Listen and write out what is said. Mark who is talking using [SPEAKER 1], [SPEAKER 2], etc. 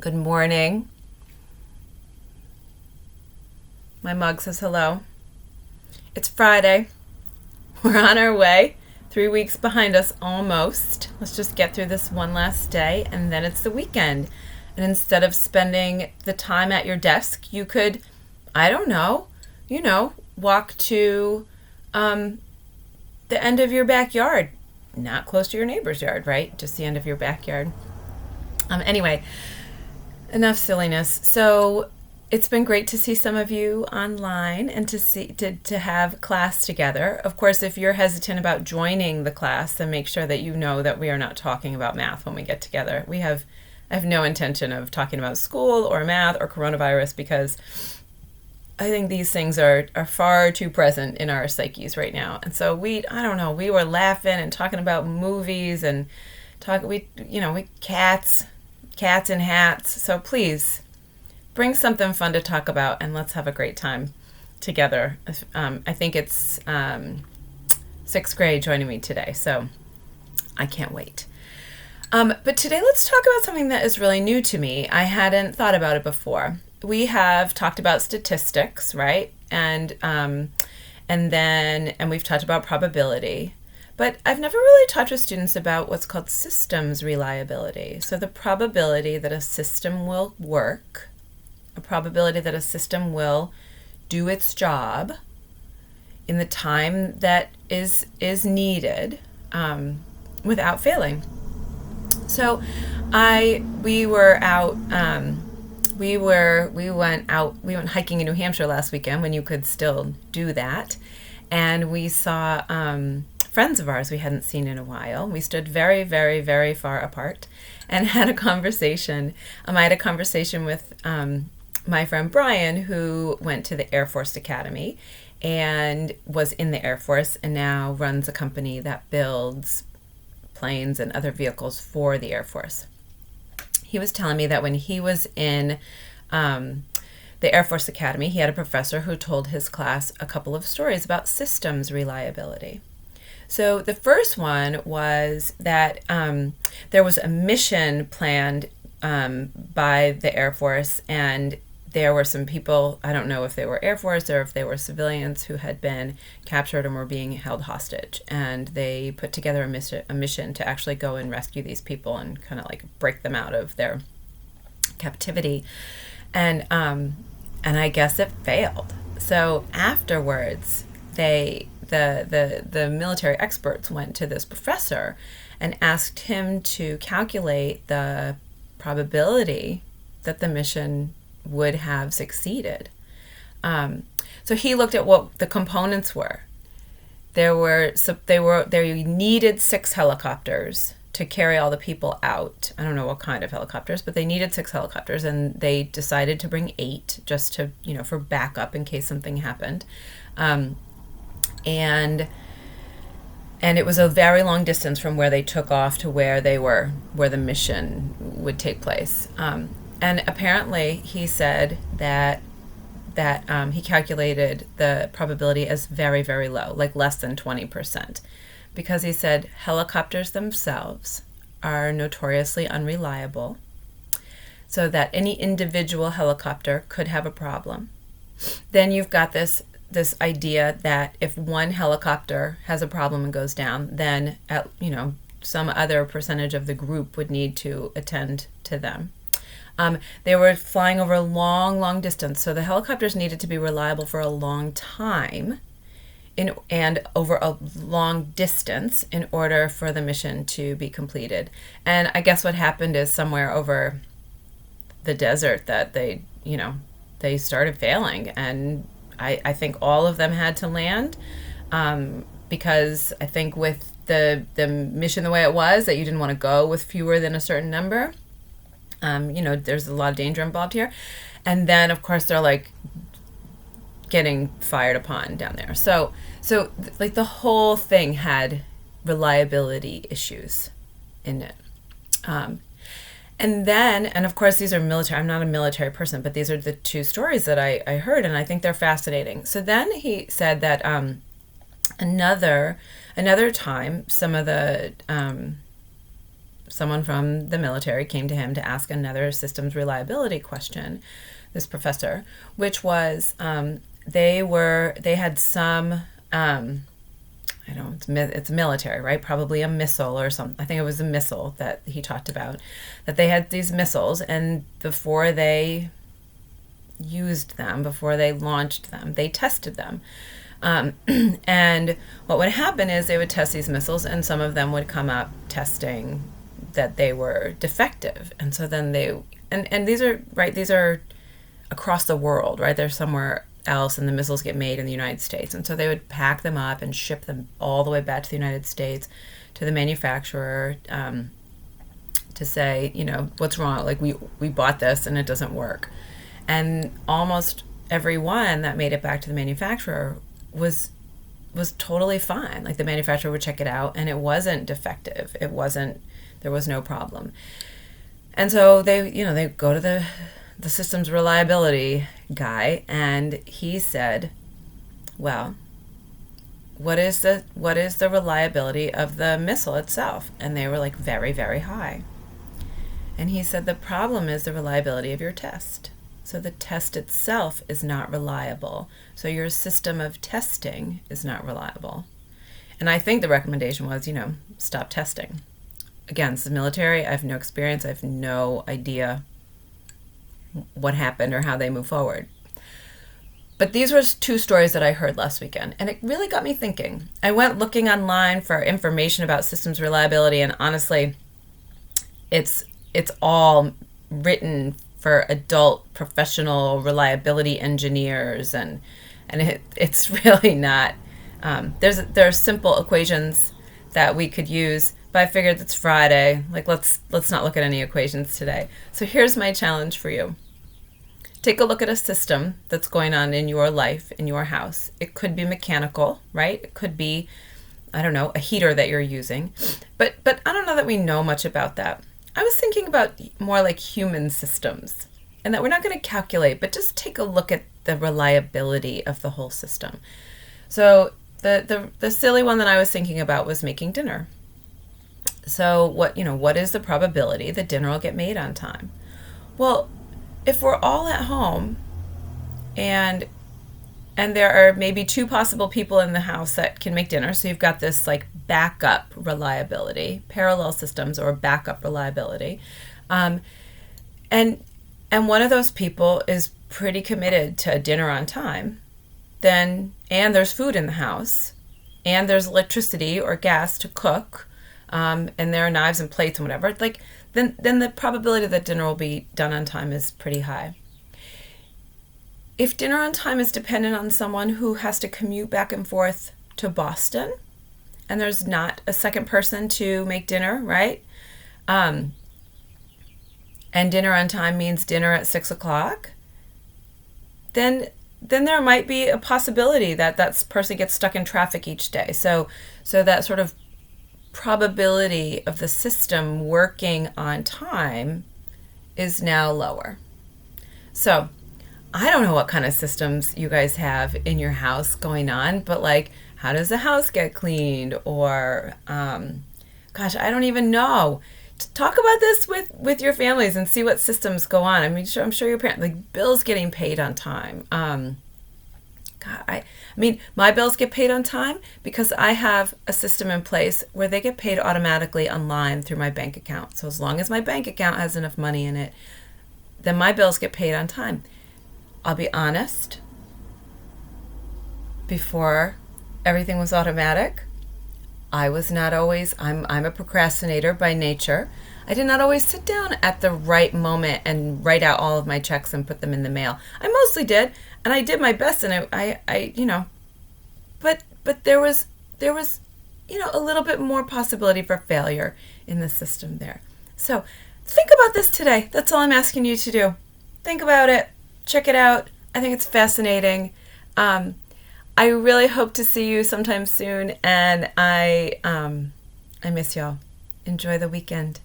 [SPEAKER 1] Good morning. My mug says hello. It's Friday. We're on our way. 3 weeks behind us almost. Let's just get through this one last day and then it's the weekend. And instead of spending the time at your desk, you could, I don't know, walk to the end of your backyard. Not close to your neighbor's yard, right? Just the end of your backyard. Anyway, enough silliness. So it's been great to see some of you online and to have class together. Of course, if you're hesitant about joining the class, then make sure that you know that we are not talking about math when we get together. I have no intention of talking about school or math or coronavirus because I think these things are far too present in our psyches right now. And so we were laughing and talking about movies and cats in hats. So please bring something fun to talk about and let's have a great time together. I think it's sixth grade joining me today, so I can't wait. But today let's talk about something that is really new to me. I hadn't thought about it before. We have talked about statistics, right? And we've talked about probability. But I've never really talked with students about what's called systems reliability. So the probability that a system will work, a probability that a system will do its job in the time that is needed without failing. So we went hiking in New Hampshire last weekend when you could still do that, and we saw friends of ours we hadn't seen in a while. We stood very, very, very far apart and had a conversation. I had a conversation with my friend Brian, who went to the Air Force Academy and was in the Air Force and now runs a company that builds planes and other vehicles for the Air Force. He was telling me that when he was in the Air Force Academy, he had a professor who told his class a couple of stories about systems reliability. So the first one was that there was a mission planned by the Air Force, and there were some people, I don't know if they were Air Force or if they were civilians, who had been captured and were being held hostage. And they put together a mission to actually go and rescue these people and kind of like break them out of their captivity. And I guess it failed. So afterwards, the military experts went to this professor and asked him to calculate the probability that the mission would have succeeded. So he looked at what the components were. They needed 6 helicopters to carry all the people out. I don't know what kind of helicopters, but they needed 6 helicopters, and they decided to bring 8 just to, for backup in case something happened. And it was a very long distance from where they took off to where the mission would take place. And apparently he said that he calculated the probability as very, very low, like less than 20%, because he said helicopters themselves are notoriously unreliable, so that any individual helicopter could have a problem. Then you've got this idea that if one helicopter has a problem and goes down, then some other percentage of the group would need to attend to them. They were flying over a long, long distance, so the helicopters needed to be reliable for a long time and over a long distance in order for the mission to be completed. And I guess what happened is somewhere over the desert that they started failing, and I think all of them had to land because I think with the mission the way it was, that you didn't want to go with fewer than a certain number. There's a lot of danger involved here. And then, of course, they're like getting fired upon down there. So like the whole thing had reliability issues in it. And of course, these are military. I'm not a military person, but these are the 2 stories that I heard, and I think they're fascinating. So then he said that another time, some of the someone from the military came to him to ask another systems reliability question, this professor, which was they had some I don't know, it's military, right? Probably a missile or something. I think it was a missile that he talked about, that they had these missiles, and before they used them, before they launched them, they tested them. And what would happen is they would test these missiles, and some of them would come up testing that they were defective. And so then and these are, right, these are across the world, right? They're somewhere else, and the missiles get made in the United States. And so they would pack them up and ship them all the way back to the United States to the manufacturer to say, what's wrong? Like, we bought this and it doesn't work. And almost every one that made it back to the manufacturer was totally fine. Like, the manufacturer would check it out and it wasn't defective. There was no problem. And so they go to the systems reliability guy, and he said, well, what is the reliability of the missile itself? And they were like, very, very high. And he said, the problem is the reliability of your test. So the test itself is not reliable. So your system of testing is not reliable. And I think the recommendation was, stop testing. Again, it's the military. I have no experience. I have no idea what happened or how they move forward. But these were two stories that I heard last weekend, and it really got me thinking. I went looking online for information about systems reliability, and honestly, it's all written for adult professional reliability engineers, and it's really not. There are simple equations that we could use, but I figured it's Friday. Like, let's not look at any equations today. So here's my challenge for you. Take a look at a system that's going on in your life, in your house. It could be mechanical, right? It could be, I don't know, a heater that you're using. But I don't know that we know much about that. I was thinking about more like human systems, and that we're not going to calculate, but just take a look at the reliability of the whole system. So the silly one that I was thinking about was making dinner. So what is the probability that dinner will get made on time? Well, if we're all at home and there are maybe two possible people in the house that can make dinner, so you've got this like backup reliability, parallel systems or backup reliability, and one of those people is pretty committed to dinner on time, and there's food in the house, and there's electricity or gas to cook, and there are knives and plates and whatever, then the probability that dinner will be done on time is pretty high. If dinner on time is dependent on someone who has to commute back and forth to Boston, and there's not a second person to make dinner, right? And dinner on time means dinner at 6:00, then there might be a possibility that person gets stuck in traffic each day. So that sort of probability of the system working on time is now lower. So I don't know what kind of systems you guys have in your house going on, but like, how does the house get cleaned? Or, gosh, I don't even know. Talk about this with your families and see what systems go on. I'm sure your parents, like, bills getting paid on time. I mean, my bills get paid on time because I have a system in place where they get paid automatically online through my bank account. So as long as my bank account has enough money in it, then my bills get paid on time. I'll be honest, before everything was automatic, I was not always, I'm a procrastinator by nature. I did not always sit down at the right moment and write out all of my checks and put them in the mail. I mostly did, and I did my best, and but there was a little bit more possibility for failure in the system there. So think about this today. That's all I'm asking you to do. Think about it. Check it out. I think it's fascinating. I really hope to see you sometime soon, and I miss y'all. Enjoy the weekend.